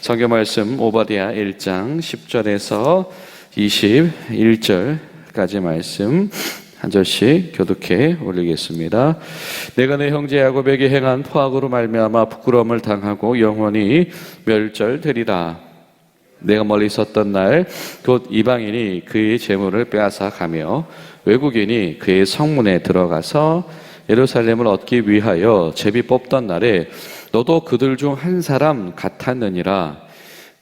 성경 말씀 오바댜 1장 10절에서 21절까지 말씀 한 절씩 교독해 올리겠습니다. 내가 내 형제 야곱에게 행한 포악으로 말미암아 부끄러움을 당하고 영원히 멸절되리라. 내가 멀리 있었던 날 곧 이방인이 그의 재물을 빼앗아 가며 외국인이 그의 성문에 들어가서 예루살렘을 얻기 위하여 제비 뽑던 날에 너도 그들 중 한 사람 같았느니라.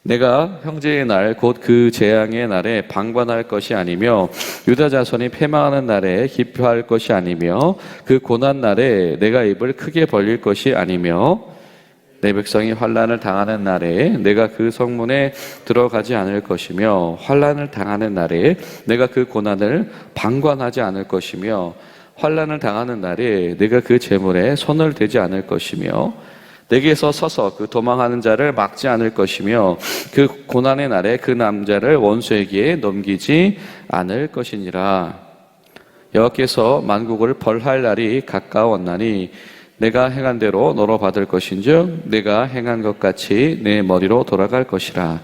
내가 형제의 날 곧 그 재앙의 날에 방관할 것이 아니며 유다 자손이 패망하는 날에 기뻐할 것이 아니며 그 고난 날에 내가 입을 크게 벌릴 것이 아니며 내 백성이 환난을 당하는 날에 내가 그 성문에 들어가지 않을 것이며 환난을 당하는 날에 내가 그 고난을 방관하지 않을 것이며 환난을 당하는 날에 내가 그 재물에 손을 대지 않을 것이며 내게서 서서 그 도망하는 자를 막지 않을 것이며 그 고난의 날에 그 남자를 원수에게 넘기지 않을 것이니라. 여호와께서 만국을 벌할 날이 가까웠나니 내가 행한 대로 너로 받을 것인즉 내가 행한 것 같이 내 머리로 돌아갈 것이라.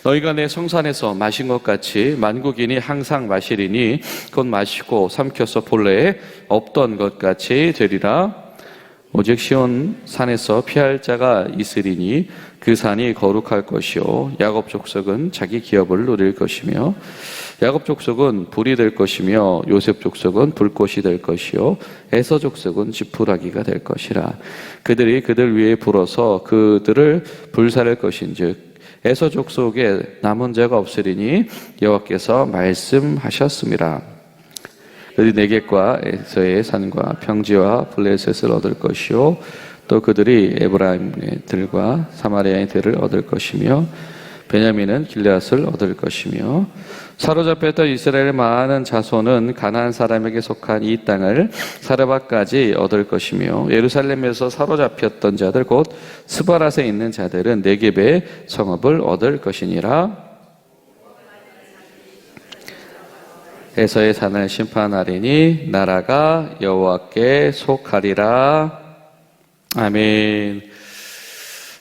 너희가 내 성산에서 마신 것 같이 만국인이 항상 마시리니 곧 마시고 삼켜서 본래에 없던 것 같이 되리라. 오직 시온 산에서 피할 자가 있으리니 그 산이 거룩할 것이요 야곱 족속은 자기 기업을 누릴 것이며 야곱 족속은 불이 될 것이며 요셉 족속은 불꽃이 될 것이요 에서 족속은 지푸라기가 될 것이라. 그들이 그들 위에 불어서 그들을 불살할 것인즉 에서 족속에 남은 자가 없으리니 여호와께서 말씀하셨습니다. 그들이 네겝과 에서의 산과 평지와 블레셋을 얻을 것이요 또 그들이 에브라임의 들과 사마리아의 들을 얻을 것이며 베냐민은 길르앗을 얻을 것이며 사로잡혔던 이스라엘의 많은 자손은 가나안 사람에게 속한 이 땅을 사르밧까지 얻을 것이며 예루살렘에서 사로잡혔던 자들 곧 스바랏에 있는 자들은 네겝의 성읍을 얻을 것이니라. 에서의 산을 심판하리니 나라가 여호와께 속하리라. 아멘.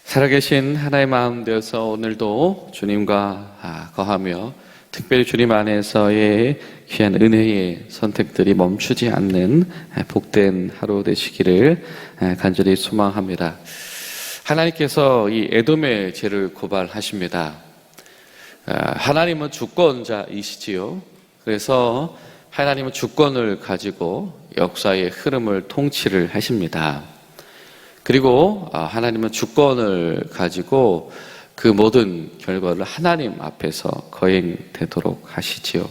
살아계신 하나의 마음 되어서 오늘도 주님과 거하며 특별히 주님 안에서의 귀한 은혜의 선택들이 멈추지 않는 복된 하루 되시기를 간절히 소망합니다. 하나님께서 이 에돔의 죄를 고발하십니다. 하나님은 주권자이시지요. 그래서 하나님은 주권을 가지고 역사의 흐름을 통치를 하십니다. 그리고 하나님은 주권을 가지고 그 모든 결과를 하나님 앞에서 거행되도록 하시지요.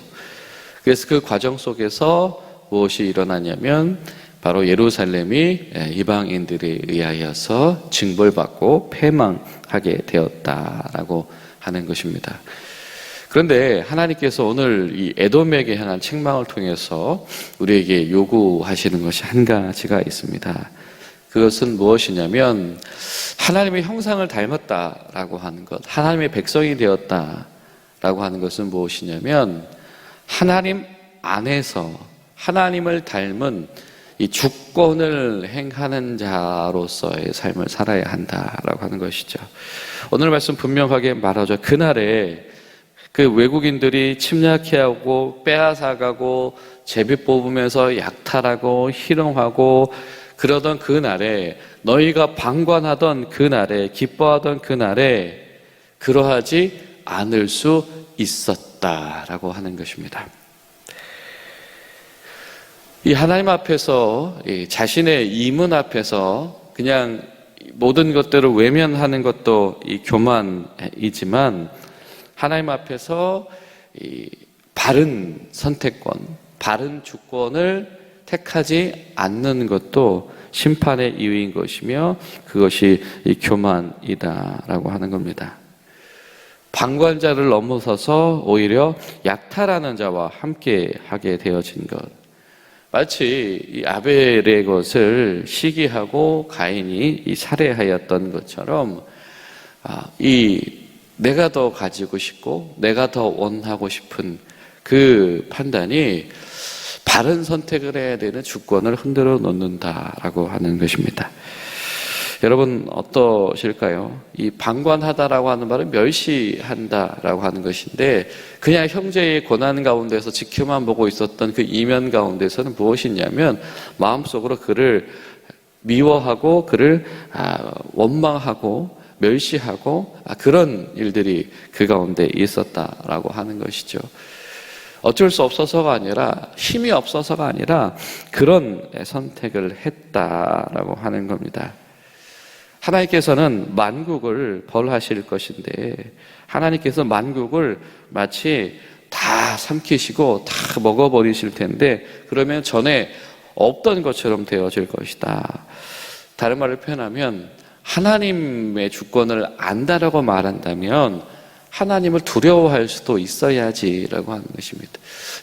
그래서 그 과정 속에서 무엇이 일어나냐면 바로 예루살렘이 이방인들에 의하여서 징벌받고 패망하게 되었다라고 하는 것입니다. 그런데 하나님께서 오늘 이 에돔에게 향한 책망을 통해서 우리에게 요구하시는 것이 한 가지가 있습니다. 그것은 무엇이냐면 하나님의 형상을 닮았다라고 하는 것, 하나님의 백성이 되었다라고 하는 것은 무엇이냐면 하나님 안에서 하나님을 닮은 이 주권을 행하는 자로서의 삶을 살아야 한다라고 하는 것이죠. 오늘 말씀 분명하게 말하죠. 그날에 그 외국인들이 침략해하고 빼앗아가고 제비 뽑으면서 약탈하고 희롱하고 그러던 그날에 너희가 방관하던 그날에 기뻐하던 그날에 그러하지 않을 수 있었다라고 하는 것입니다. 이 하나님 앞에서 자신의 임문 앞에서 그냥 모든 것들을 외면하는 것도 이 교만이지만 하나님 앞에서 이 바른 선택권, 바른 주권을 택하지 않는 것도 심판의 이유인 것이며 그것이 이 교만이다라고 하는 겁니다. 방관자를 넘어서서 오히려 약탈하는 자와 함께 하게 되어진 것. 마치 이 아벨의 것을 시기하고 가인이 이 살해하였던 것처럼 내가 더 가지고 싶고 내가 더 원하고 싶은 그 판단이 바른 선택을 해야 되는 주권을 흔들어 놓는다라고 하는 것입니다. 여러분 어떠실까요? 이 방관하다라고 하는 말은 멸시한다라고 하는 것인데, 그냥 형제의 고난 가운데서 지켜만 보고 있었던 그 이면 가운데서는 무엇이냐면 마음속으로 그를 미워하고 그를 원망하고 멸시하고 그런 일들이 그 가운데 있었다라고 하는 것이죠. 어쩔 수 없어서가 아니라, 힘이 없어서가 아니라 그런 선택을 했다라고 하는 겁니다. 하나님께서는 만국을 벌하실 것인데, 하나님께서 만국을 마치 다 삼키시고 다 먹어버리실 텐데, 그러면 전에 없던 것처럼 되어질 것이다. 다른 말을 표현하면 하나님의 주권을 안다라고 말한다면 하나님을 두려워할 수도 있어야지라고 하는 것입니다.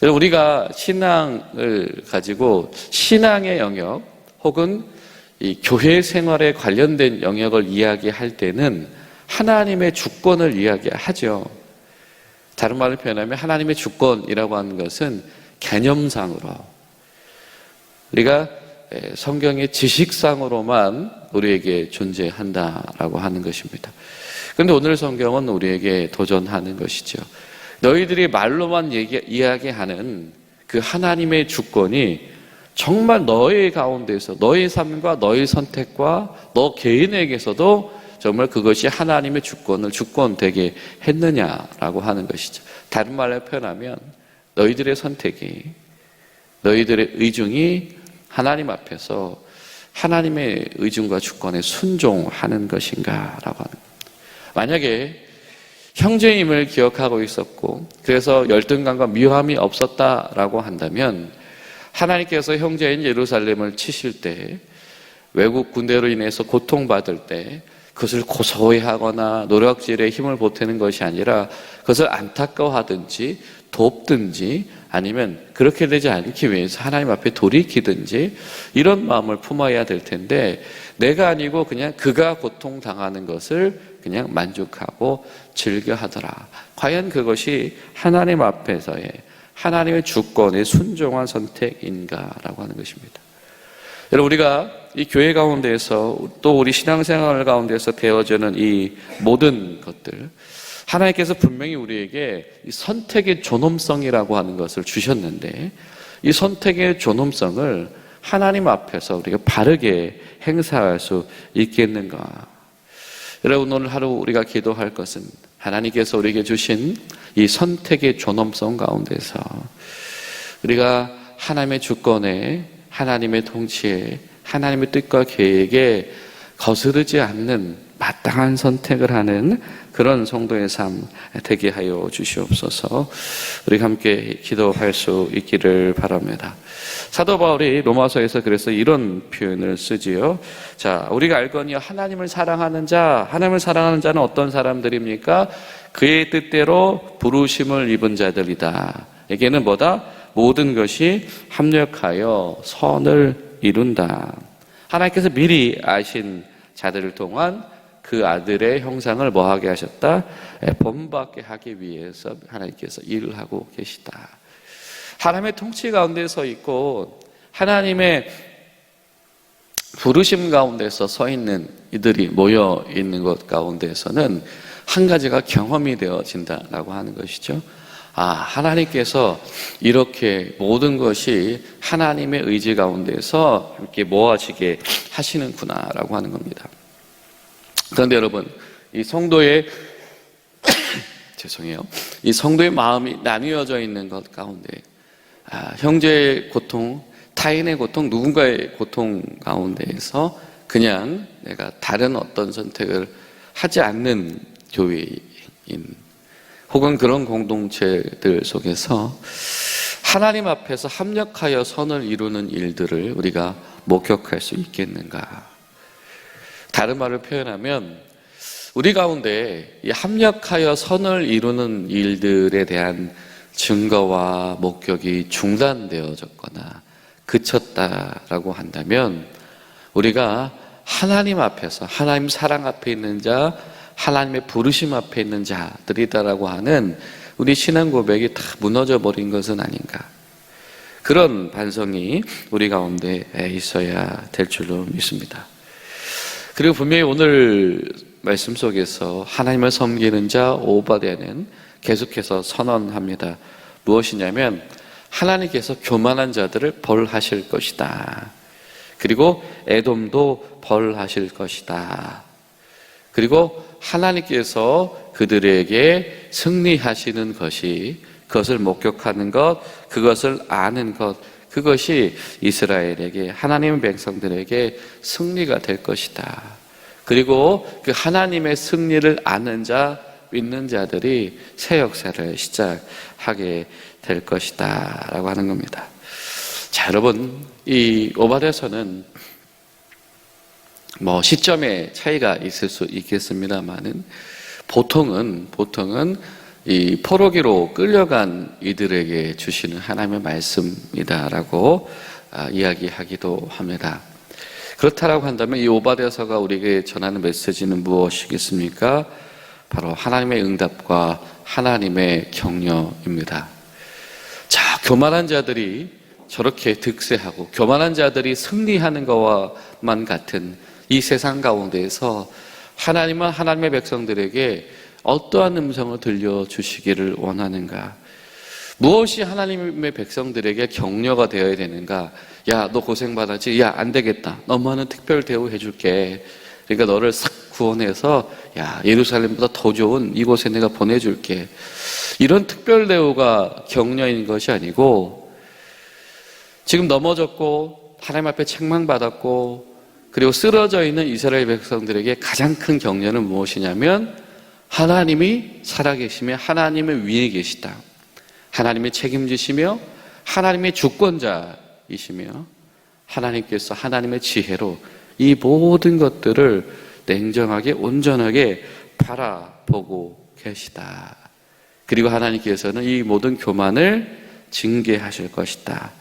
우리가 신앙을 가지고 신앙의 영역 혹은 이 교회 생활에 관련된 영역을 이야기할 때는 하나님의 주권을 이야기하죠. 다른 말로 표현하면 하나님의 주권이라고 하는 것은 개념상으로, 우리가 성경의 지식상으로만 우리에게 존재한다라고 하는 것입니다. 그런데 오늘 성경은 우리에게 도전하는 것이죠. 너희들이 말로만 이야기하는 그 하나님의 주권이 정말 너의 가운데서, 너의 삶과 너의 선택과 너 개인에게서도 정말 그것이 하나님의 주권되게 했느냐라고 하는 것이죠. 다른 말로 표현하면 너희들의 선택이, 너희들의 의중이 하나님 앞에서 하나님의 의중과 주권에 순종하는 것인가라고 하는 겁니다. 만약에 형제임을 기억하고 있었고 그래서 열등감과 미워함이 없었다라고 한다면, 하나님께서 형제인 예루살렘을 치실 때, 외국 군대로 인해서 고통받을 때 그것을 고소해하거나 노력질에 힘을 보태는 것이 아니라 그것을 안타까워하든지 돕든지 아니면 그렇게 되지 않기 위해서 하나님 앞에 돌이키든지 이런 마음을 품어야 될 텐데, 내가 아니고 그냥 그가 고통당하는 것을 그냥 만족하고 즐겨하더라. 과연 그것이 하나님 앞에서의 하나님의 주권에 순종한 선택인가라고 하는 것입니다. 여러분, 우리가 이 교회 가운데에서 또 우리 신앙생활 가운데서 되어지는 이 모든 것들, 하나님께서 분명히 우리에게 이 선택의 존엄성이라고 하는 것을 주셨는데, 이 선택의 존엄성을 하나님 앞에서 우리가 바르게 행사할 수 있겠는가? 여러분, 오늘 하루 우리가 기도할 것은 하나님께서 우리에게 주신 이 선택의 존엄성 가운데서 우리가 하나님의 주권에, 하나님의 통치에, 하나님의 뜻과 계획에 거스르지 않는 마땅한 선택을 하는 그런 성도의 삶 되게 하여 주시옵소서. 우리 함께 기도할 수 있기를 바랍니다. 사도 바울이 로마서에서 그래서 이런 표현을 쓰지요. 자, 우리가 알거니와 하나님을 사랑하는 자는 어떤 사람들입니까? 그의 뜻대로 부르심을 입은 자들이다. 에게는 뭐다? 모든 것이 합력하여 선을 이룬다. 하나님께서 미리 아신 자들을 통한 그 아들의 형상을 뭐하게 하셨다? 본받게 하기 위해서 하나님께서 일을 하고 계시다. 하나님의 통치 가운데 서 있고 하나님의 부르심 가운데서 서 있는 이들이 모여 있는 것 가운데서는 한 가지가 경험이 되어진다라고 하는 것이죠. 하나님께서 이렇게 모든 것이 하나님의 의지 가운데서 함께 모아지게 하시는구나라고 하는 겁니다. 그런데 여러분, 이 성도의 이 성도의 마음이 나뉘어져 있는 것 가운데, 형제의 고통, 타인의 고통, 누군가의 고통 가운데에서 그냥 내가 다른 어떤 선택을 하지 않는 교회인, 혹은 그런 공동체들 속에서 하나님 앞에서 합력하여 선을 이루는 일들을 우리가 목격할 수 있겠는가? 다른 말을 표현하면 우리 가운데 이 합력하여 선을 이루는 일들에 대한 증거와 목격이 중단되어졌거나 그쳤다라고 한다면, 우리가 하나님 앞에서, 하나님 사랑 앞에 있는 자, 하나님의 부르심 앞에 있는 자들이다라고 하는 우리 신앙 고백이 다 무너져 버린 것은 아닌가. 그런 반성이 우리 가운데 있어야 될 줄로 믿습니다. 그리고 분명히 오늘 말씀 속에서 하나님을 섬기는 자 오바댜는 계속해서 선언합니다. 무엇이냐면 하나님께서 교만한 자들을 벌하실 것이다. 그리고 에돔도 벌하실 것이다. 그리고 하나님께서 그들에게 승리하시는 것이, 그것을 목격하는 것, 그것을 아는 것, 그것이 이스라엘에게, 하나님의 백성들에게 승리가 될 것이다. 그리고 그 하나님의 승리를 아는 자, 믿는 자들이 새 역사를 시작하게 될 것이다 라고 하는 겁니다. 자, 여러분, 이 오바댜서는 시점의 차이가 있을 수 있겠습니다만은 보통은 이 포로기로 끌려간 이들에게 주시는 하나님의 말씀이다라고 이야기하기도 합니다. 그렇다라고 한다면 이 오바댜서가 우리에게 전하는 메시지는 무엇이겠습니까? 바로 하나님의 응답과 하나님의 격려입니다. 자, 교만한 자들이 저렇게 득세하고 교만한 자들이 승리하는 것과만 같은 이 세상 가운데에서 하나님은 하나님의 백성들에게 어떠한 음성을 들려주시기를 원하는가? 무엇이 하나님의 백성들에게 격려가 되어야 되는가? 야, 너 고생받았지? 야, 안 되겠다. 너무하는 특별 대우 해줄게. 그러니까 너를 싹 구원해서 야, 예루살렘보다 더 좋은 이곳에 내가 보내줄게. 이런 특별 대우가 격려인 것이 아니고, 지금 넘어졌고 하나님 앞에 책망받았고 그리고 쓰러져 있는 이스라엘 백성들에게 가장 큰 격려는 무엇이냐면 하나님이 살아계시며 하나님의 위에 계시다. 하나님이 책임지시며 하나님의 주권자이시며 하나님께서 하나님의 지혜로 이 모든 것들을 냉정하게 온전하게 바라보고 계시다. 그리고 하나님께서는 이 모든 교만을 징계하실 것이다.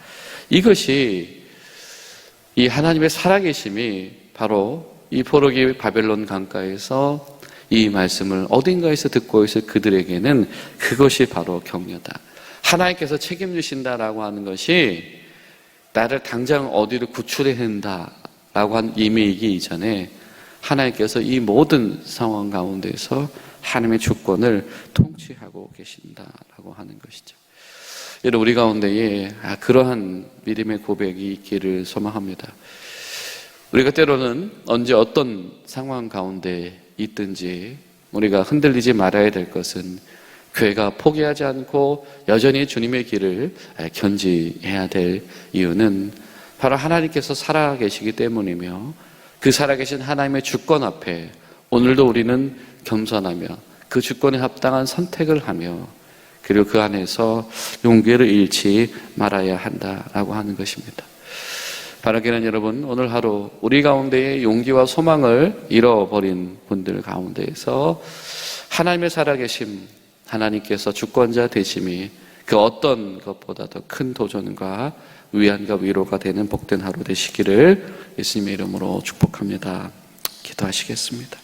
이것이 이 하나님의 살아계심이 바로 이 포로기 바벨론 강가에서 이 말씀을 어딘가에서 듣고 있을 그들에게는 그것이 바로 격려다. 하나님께서 책임지신다라고 하는 것이 나를 당장 어디로 구출해야 한다라고 한 의미이기 이전에 하나님께서 이 모든 상황 가운데서 하나님의 주권을 통치하고 계신다라고 하는 것이죠. 여러분, 우리 가운데에 그러한 믿음의 고백이 있기를 소망합니다. 우리가 때로는 언제 어떤 상황 가운데 있든지 우리가 흔들리지 말아야 될 것은 교회가 포기하지 않고 여전히 주님의 길을 견지해야 될 이유는 바로 하나님께서 살아계시기 때문이며 그 살아계신 하나님의 주권 앞에 오늘도 우리는 겸손하며 그 주권에 합당한 선택을 하며 그리고 그 안에서 용기를 잃지 말아야 한다라고 하는 것입니다. 바라기는 여러분, 오늘 하루 우리 가운데에 용기와 소망을 잃어버린 분들 가운데에서 하나님의 살아계심, 하나님께서 주권자 되심이 그 어떤 것보다도 큰 도전과 위안과 위로가 되는 복된 하루 되시기를 예수님의 이름으로 축복합니다. 기도하시겠습니다.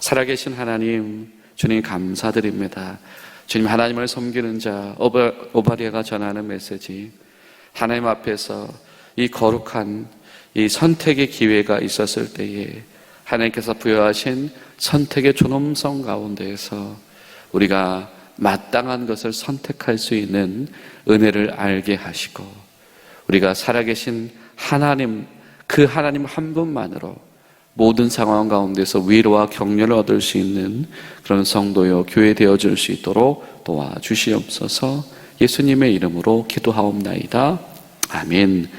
살아계신 하나님, 주님 감사드립니다. 주님, 하나님을 섬기는 자 오바댜가 전하는 메시지, 하나님 앞에서 이 거룩한 이 선택의 기회가 있었을 때에 하나님께서 부여하신 선택의 존엄성 가운데에서 우리가 마땅한 것을 선택할 수 있는 은혜를 알게 하시고 우리가 살아계신 하나님, 그 하나님 한 분만으로 모든 상황 가운데서 위로와 격려를 얻을 수 있는 그런 성도요 교회 되어줄 수 있도록 도와주시옵소서. 예수님의 이름으로 기도하옵나이다. 아멘.